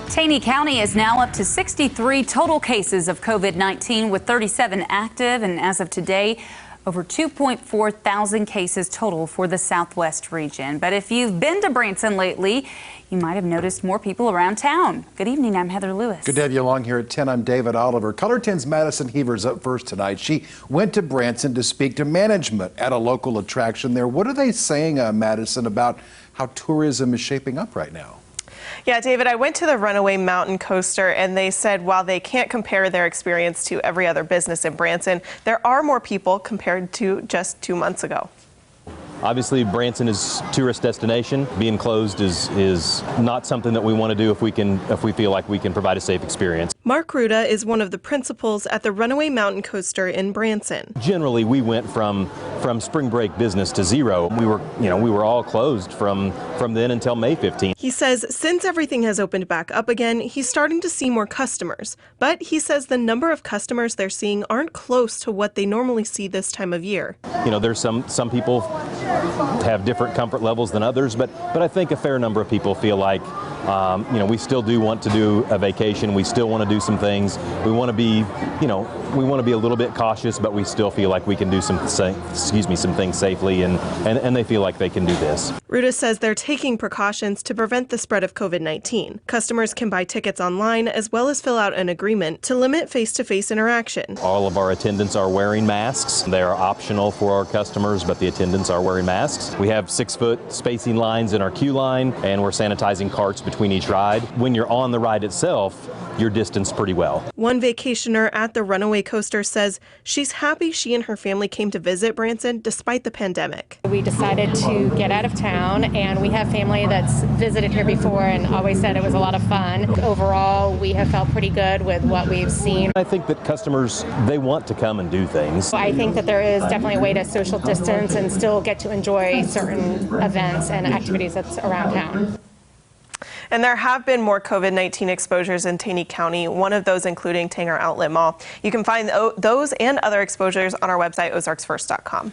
Taney County is now up to 63 total cases of COVID-19 with 37 active, and as of today, over 2.4 thousand cases total for the Southwest region. But if you've been to Branson lately, you might have noticed more people around town. Good evening, I'm Heather Lewis. Good to have you along here at 10. I'm David Oliver. Color 10's Madison Heaver's up first tonight. She went to Branson to speak to management at a local attraction there. What are they saying, Madison, about how tourism is shaping up right now? Yeah, David, I went to the Runaway Mountain Coaster, and they said while they can't compare their experience to every other business in Branson, there are more people compared to just 2 months ago. Obviously, Branson is a tourist destination. Being closed is not something that we want to do if we feel like we can provide a safe experience. Mark Ruda is one of the principals at the Runaway Mountain Coaster in Branson. Generally, we went from spring break business to zero. We were all closed from then until May 15th. He says since everything has opened back up again, he's starting to see more customers. But he says the number of customers they're seeing aren't close to what they normally see this time of year. You know, there's some people have different comfort levels than others, but I think a fair number of people feel like we still do want to do a vacation. We still want to do some things. We want to be, we want to be a little bit cautious, but we still feel like we can do some things safely, and they feel like they can do this. Ruda says they're taking precautions to prevent the spread of COVID-19. Customers can buy tickets online as well as fill out an agreement to limit face-to-face interaction. All of our attendants are wearing masks. They are optional for our customers, but the attendants are wearing masks. We have 6-foot spacing lines in our queue line, and we're sanitizing carts between each ride. When you're on the ride itself, you're distanced pretty well. One vacationer at the Runaway Coaster says she's happy she and her family came to visit Branson despite the pandemic. We decided to get out of town, and we have family that's visited here before and always said it was a lot of fun. Overall, we have felt pretty good with what we've seen. I think that customers, they want to come and do things. I think that there is definitely a way to social distance and still get to enjoy certain events and activities that's around town. And there have been more COVID-19 exposures in Taney County, one of those including Tanger Outlet Mall. You can find those and other exposures on our website, ozarksfirst.com.